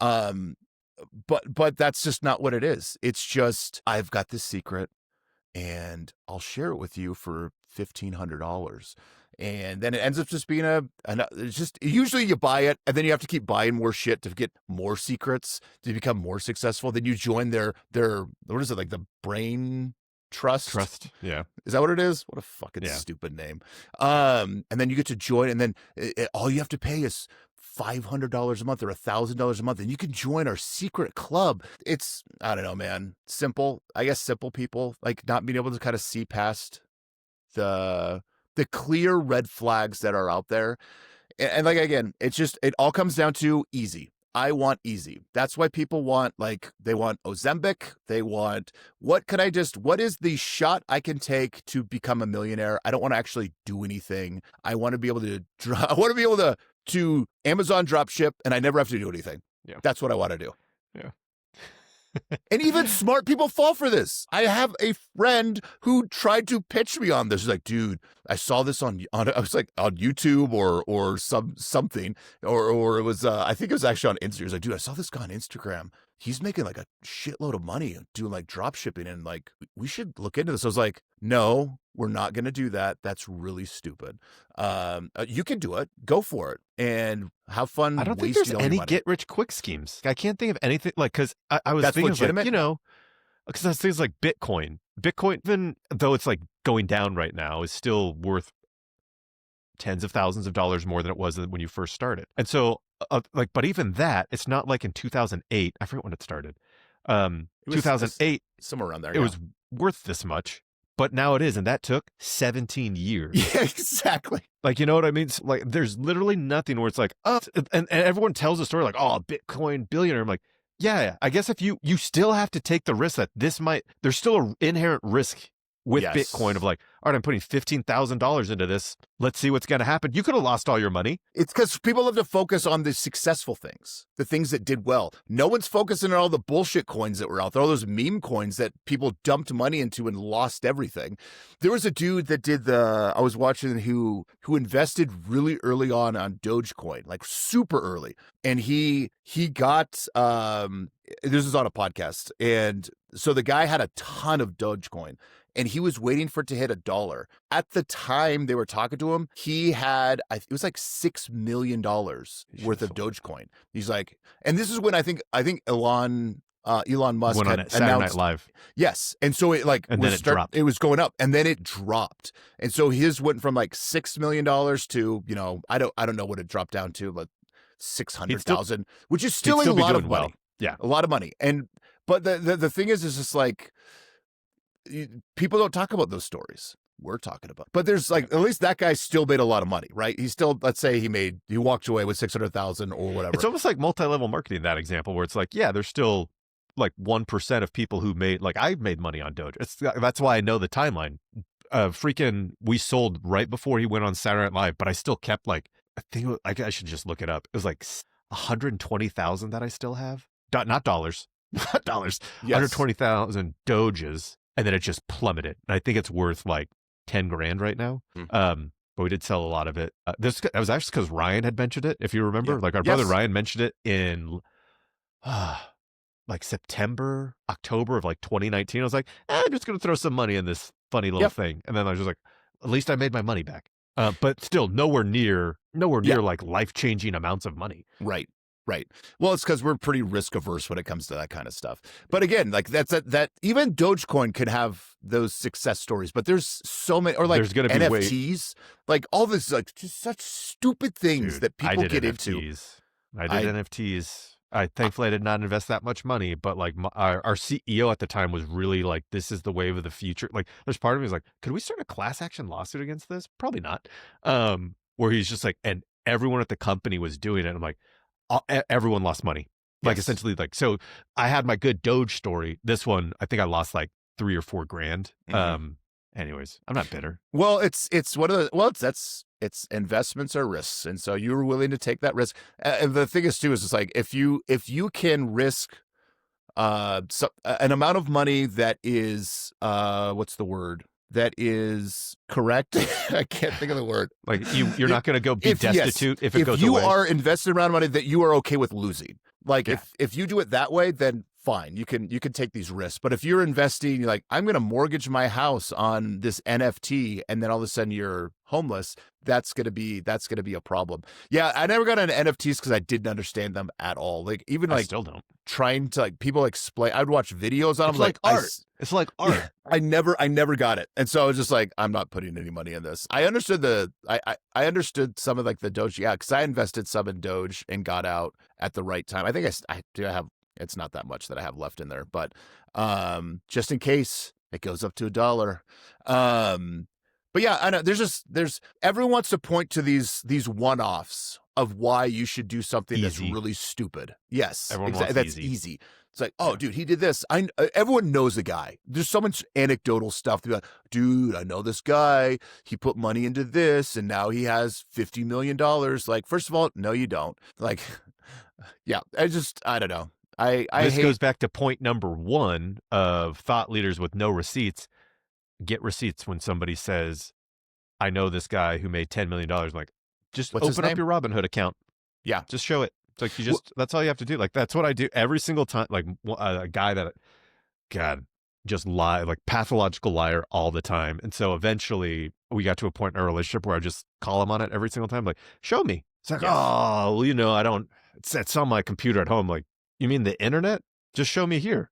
But that's just not what it is. It's just, I've got this secret and I'll share it with you for $1,500. And then it ends up just being usually you buy it and then you have to keep buying more shit to get more secrets to become more successful. Then you join their, what is it, like the brain trust? Yeah. Is that what it is? What a fucking stupid name. And then you get to join, and then all you have to pay is $500 a month or $1,000 a month, and you can join our secret club. It's, I don't know, man. Simple. I guess simple people like not being able to kind of see past the clear red flags that are out there. And like, again, it all comes down to easy. I want easy. That's why people want, they want Ozempic. They want, what is the shot I can take to become a millionaire? I don't want to actually do anything. I want to be able to Amazon drop ship and I never have to do anything. Yeah. That's what I want to do. Yeah. And even smart people fall for this. I have a friend who tried to pitch me on this. He's like, dude, I saw this on I was like on YouTube or something, or it was I think it was actually on Instagram. He's like, dude, I saw this guy on Instagram. He's making like a shitload of money doing like drop shipping, and like we should look into this. I was like, no, we're not going to do that. That's really stupid. You can do it. Go for it and have fun. I don't think there's any get rich quick schemes. I can't think of anything like, because I was That's thinking legitimate. like, you know, because I was thinking like Bitcoin, even though it's like going down right now, is still worth tens of thousands of dollars more than it was when you first started. And so like, but even that, it's not like in 2008, I forget when it started. 2008, somewhere around there. It was worth this much, but now it is. And that took 17 years. Yeah, exactly. Like, you know what I mean? Like, there's literally nothing where it's like, oh, and everyone tells a story like, oh, Bitcoin billionaire. I'm like, yeah, I guess if you still have to take the risk that there's still an inherent risk with Bitcoin of like, all right, I'm putting $15,000 into this. Let's see what's going to happen. You could have lost all your money. It's because people love to focus on the successful things, the things that did well. No one's focusing on all the bullshit coins that were out there, all those meme coins that people dumped money into and lost everything. There was a dude that I was watching who invested really early on Dogecoin, like super early. And he got, this is on a podcast. And so the guy had a ton of Dogecoin, and he was waiting for it to hit $1. At the time they were talking to him, he had, it was like $6 million worth of Dogecoin. He's like, and this is when I think Elon Musk went had on Saturday Night Live. Yes. And so it like, dropped. It was going up and then it dropped. And so his went from like $6 million to, you know, I don't know what it dropped down to, but 600,000, which is still a lot of money. Well. Yeah. A lot of money. But the thing is just like, people don't talk about those stories we're talking about. But there's like, at least that guy still made a lot of money, right? He still, let's say he walked away with 600,000 or whatever. It's almost like multi-level marketing, that example, where it's like, yeah, there's still like 1% of people who made, like, I've made money on Doge. That's why I know the timeline. We sold right before he went on Saturday Night Live, but I still kept like, I think I should just look it up. It was like 120,000 that I still have. Not dollars, not dollars. Yes. 120,000 Doges. And then it just plummeted. And I think it's worth like 10 grand right now. But we did sell a lot of it. That was actually because Ryan had mentioned it. If you remember, like our brother Ryan mentioned it in like September, October of like 2019. I was like, I'm just going to throw some money in this funny little thing. And then I was just like, at least I made my money back. But still nowhere near like life-changing amounts of money. Right. Well, it's because we're pretty risk averse when it comes to that kind of stuff. But again, like that even Dogecoin could have those success stories, but there's so many, or like NFTs, like all this, like just such stupid things that people get into. I did NFTs. Thankfully I did not invest that much money, but like our CEO at the time was really like, this is the wave of the future. Like there's part of me is like, could we start a class action lawsuit against this? Probably not. Where he's just like, and everyone at the company was doing it. I'm like, everyone lost money. Like essentially, like, so I had my good Doge story. This one, I think I lost like 3 or 4 grand. Anyways, I'm not bitter. Well, it's one of the, it's investments are risks. And so you were willing to take that risk. And the thing is too, is it's like, if you can risk an amount of money that is, what's the word? That is correct. I can't think of the word. Like you're not going to go be destitute if it goes away. If you are invested around money that you are okay with losing, like if you do it that way, then fine, you can take these risks. But if you're investing, you're like, I'm going to mortgage my house on this NFT, and then all of a sudden you're homeless, that's going to be a problem. Yeah, I never got into NFTs because I didn't understand them at all. Like even like I still don't. Trying to like people explain, I would watch videos on them. It's like art. It's like art. Yeah, I never got it, and so I was just like, I'm not putting any money in this. I understood I understood some of like the Doge, because I invested some in Doge and got out at the right time. I think I have. It's not that much that I have left in there, but just in case it goes up to $1. But yeah, I know there's everyone wants to point to these one-offs of why you should do something that's really stupid. Yes, exactly. That's easy. It's like, oh, dude, he did this. Everyone knows the guy. There's so much anecdotal stuff to be like, dude, I know this guy. He put money into this, and now he has $50 million. Like, first of all, no, you don't. Like, yeah, I don't know. This goes back to point number 1 of thought leaders with no receipts. Get receipts when somebody says, I know this guy who made $10 million. Like, just What's his open up name? your Robinhood account. Yeah. Just show it. It's like that's all you have to do. Like, that's what I do every single time. Like, a guy that, God, just lie, like pathological liar all the time. And so eventually we got to a point in our relationship where I just call him on it every single time. Like, show me. It's like, oh, well, I don't, it's on my computer at home. Like, you mean the internet? Just show me here.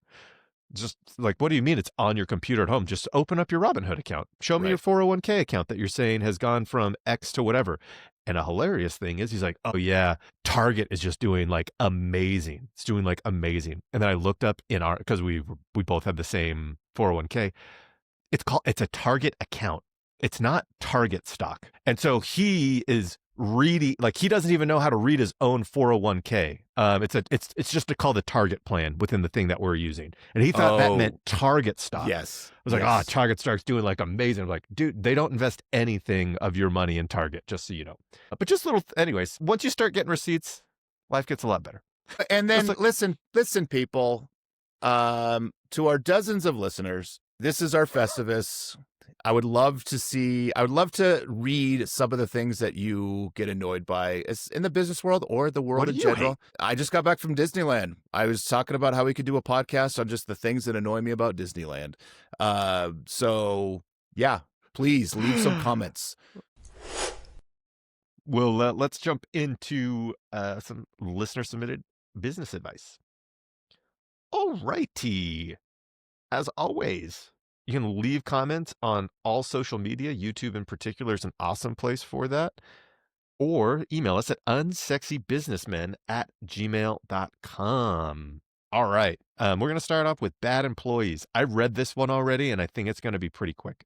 Just like, what do you mean it's on your computer at home? Just open up your Robinhood account. Show me your 401k account that you're saying has gone from X to whatever. And a hilarious thing is he's like, oh yeah, Target is just doing like amazing. It's doing like amazing. And then I looked up because we both have the same 401k. It's a Target account. It's not Target stock. And so he is reading, like, he doesn't even know how to read his own 401k. It's just called the Target plan within the thing that we're using. And he thought that meant Target stock. Yes. I was like, Target stock's doing like amazing. I'm like, dude, they don't invest anything of your money in Target, just so you know. But just anyways, once you start getting receipts, life gets a lot better. And then listen, people, to our dozens of listeners, this is our Festivus. I would love to read some of the things that you get annoyed by in the business world or the world in general. I just got back from Disneyland. I was talking about how we could do a podcast on just the things that annoy me about Disneyland. So yeah, please leave some comments. Well, let's jump into some listener submitted business advice. All righty. As always, you can leave comments on all social media. YouTube in particular is an awesome place for that. Or email us at unsexybusinessmen@gmail.com. All right. We're going to start off with bad employees. I read this one already, and I think it's going to be pretty quick.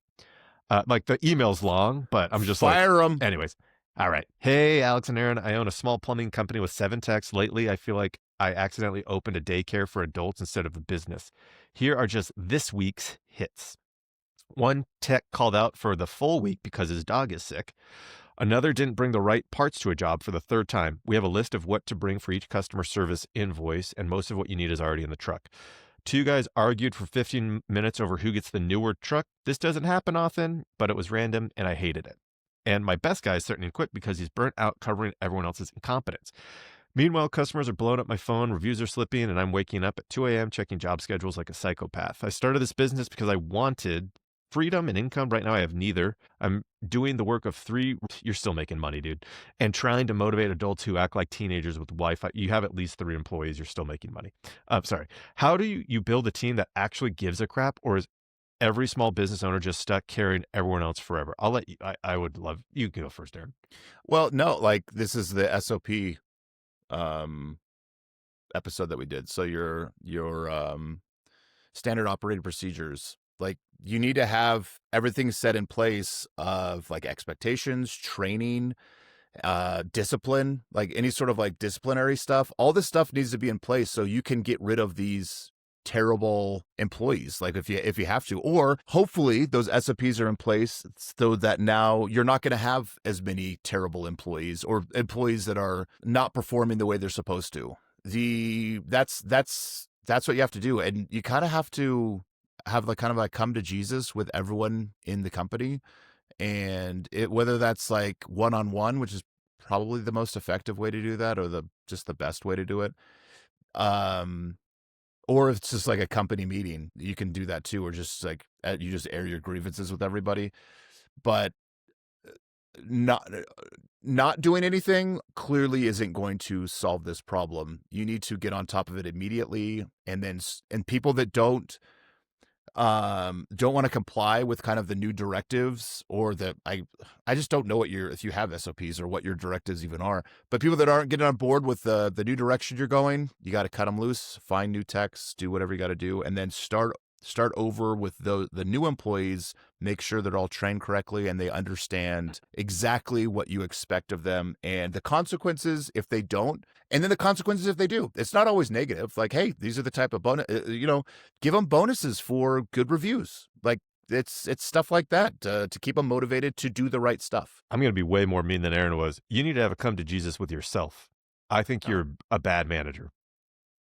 Like, the email's long, but I'm just Fire them. Anyways. All right. Hey, Alex and Aaron. I own a small plumbing company with 7 techs. Lately, I feel like I accidentally opened a daycare for adults instead of a business. Here are just this week's hits. One tech called out for the full week because his dog is sick. Another didn't bring the right parts to a job for the 3rd time. We have a list of what to bring for each customer service invoice, and most of what you need is already in the truck. 2 guys argued for 15 minutes over who gets the newer truck. This doesn't happen often, but it was random, and I hated it. And my best guy is certainly quit because he's burnt out covering everyone else's incompetence. Meanwhile, customers are blowing up my phone, reviews are slipping, and I'm waking up at 2 a.m. checking job schedules like a psychopath. I started this business because I wanted freedom and income. Right now, I have neither. I'm doing the work of 3. You're still making money, dude. And trying to motivate adults who act like teenagers with Wi-Fi. You have at least 3 employees. You're still making money. Sorry. How do you build a team that actually gives a crap, or is every small business owner just stuck carrying everyone else forever? I'll let you. I would love you. Can go first, Aaron. Well, no, like, this is the SOP episode that we did. So your standard operating procedures, like, you need to have everything set in place of, like, expectations, training, discipline, like any sort of like disciplinary stuff. All this stuff needs to be in place so you can get rid of these terrible employees, like if you have to, or hopefully those SOPs are in place so that now you're not going to have as many terrible employees or employees that are not performing the way they're supposed to. That's what you have to do, and you kind of have to have like kind of like come to Jesus with everyone in the company, and whether that's like one-on-one, which is probably the most effective way to do that, or just the best way to do it. Or if it's just like a company meeting, you can do that too, or just like you just air your grievances with everybody. But not doing anything clearly isn't going to solve this problem. You need to get on top of it immediately, and people that don't want to comply with kind of the new directives, or I just don't know if you have SOPs or what your directives even are, but people that aren't getting on board with the new direction you're going, you got to cut them loose, find new techs, do whatever you got to do, and then start over with the new employees. Make sure they're all trained correctly and they understand exactly what you expect of them, and the consequences if they don't, and then the consequences if they do. It's not always negative. Like, hey, these are the type of bonus, give them bonuses for good reviews. Like, it's stuff like that to keep them motivated to do the right stuff. I'm going to be way more mean than Aaron was. You need to have a come to Jesus with yourself. I think you're a bad manager.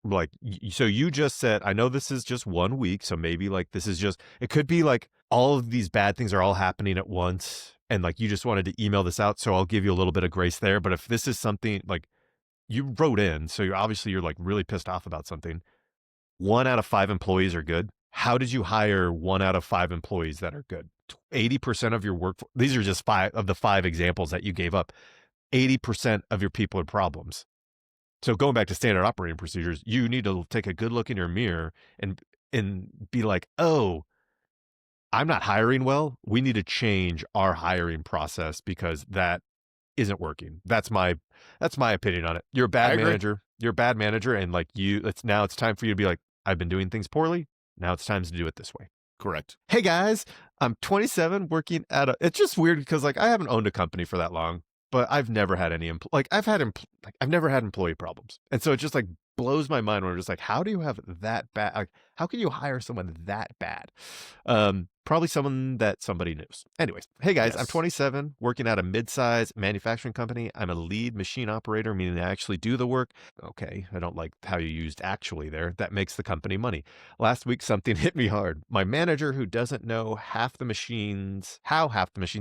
like, so you just said, I know this is just 1 week, so maybe like this is just, it could be like all of these bad things are all happening at once. And like, you just wanted to email this out. So I'll give you a little bit of grace there. But if this is something like you wrote in, so you're like really pissed off about something, 1 out of 5 employees are good. How did you hire 1 out of 5 employees that are good? 80% of your workforce, these are just 5 of the 5 examples that you gave up. 80% of your people are problems. So going back to standard operating procedures, you need to take a good look in your mirror and be like, oh, I'm not hiring well. We need to change our hiring process because that isn't working. That's my opinion on it. You're a bad manager. You're a bad manager. And like it's time for you to be like, I've been doing things poorly. Now it's time to do it this way. Correct. Hey guys, I'm 27 working at it's just weird because like I haven't owned a company for that long, but I've never had any, I've never had employee problems. And so it just like blows my mind when I'm just like, how do you have that bad? Like, how can you hire someone that bad? Probably someone that somebody knows. Anyways, hey guys, I'm 27, working at a mid-size manufacturing company. I'm a lead machine operator, meaning I actually do the work. Okay, I don't like how you used actually there. That makes the company money. Last week, something hit me hard. My manager, who doesn't know how half the machines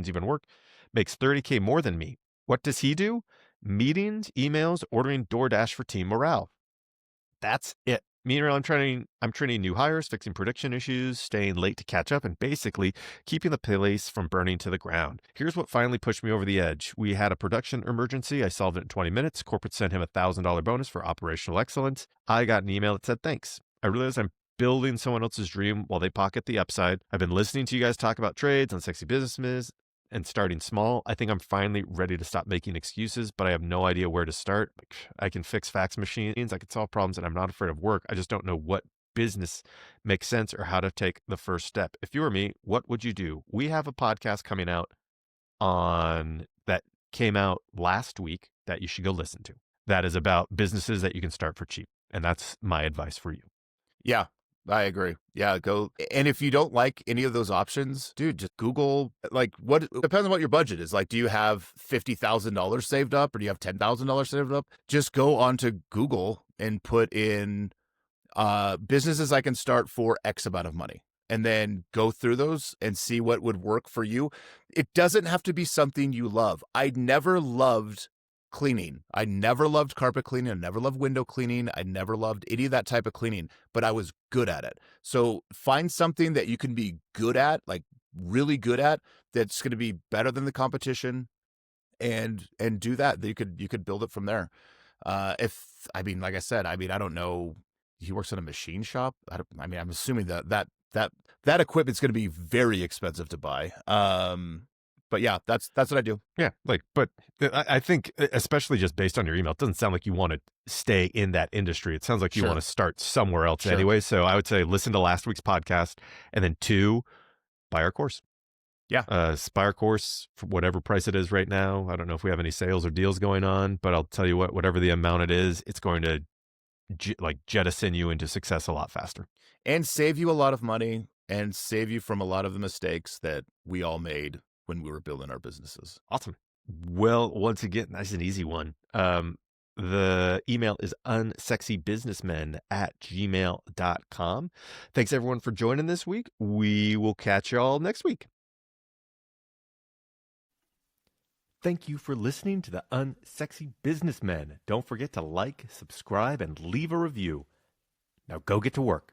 even work, makes $30K more than me. What does he do? Meetings, emails, ordering DoorDash for team morale. That's it. Meanwhile, I'm training new hires, fixing production issues, staying late to catch up, and basically keeping the place from burning to the ground. Here's what finally pushed me over the edge. We had a production emergency. I solved it in 20 minutes. Corporate sent him a $1,000 bonus for operational excellence. I got an email that said, thanks. I realized I'm building someone else's dream while they pocket the upside. I've been listening to you guys talk about trades on Sexy Businessmen and starting small. I think I'm finally ready to stop making excuses, but I have no idea where to start. I can fix fax machines. I can solve problems, and I'm not afraid of work. I just don't know what business makes sense or how to take the first step. If you were me, what would you do? We have a podcast coming out that came out last week that you should go listen to. That is about businesses that you can start for cheap. And that's my advice for you. Yeah. I agree. Yeah, go. And if you don't like any of those options, dude, just Google, like, what depends on what your budget is. Like, do you have $50,000 saved up or do you have $10,000 saved up? Just go onto Google and put in businesses I can start for X amount of money, and then go through those and see what would work for you. It doesn't have to be something you love. I never loved cleaning. I never loved carpet cleaning. I never loved window cleaning. I never loved any of that type of cleaning, but I was good at it. So find something that you can be good at, like really good at, that's going to be better than the competition, and do that. You could build it from there. Like I said, I don't know. He works in a machine shop. I'm assuming that equipment's going to be very expensive to buy. But yeah, that's what I do. Yeah, but I think, especially just based on your email, it doesn't sound like you want to stay in that industry. It sounds like you want to start somewhere else anyway. So I would say listen to last week's podcast, and then 2, buy our course. Yeah. Buy our course for whatever price it is right now. I don't know if we have any sales or deals going on, but I'll tell you what, whatever the amount it is, it's going to jettison you into success a lot faster. And save you a lot of money, and save you from a lot of the mistakes that we all made when we were building our businesses. Awesome. Well, once again, that's an easy one. The email is unsexybusinessmen@gmail.com. Thanks everyone for joining this week. We will catch y'all next week. Thank you for listening to the Unsexy Businessmen. Don't forget to like, subscribe, and leave a review. Now go get to work.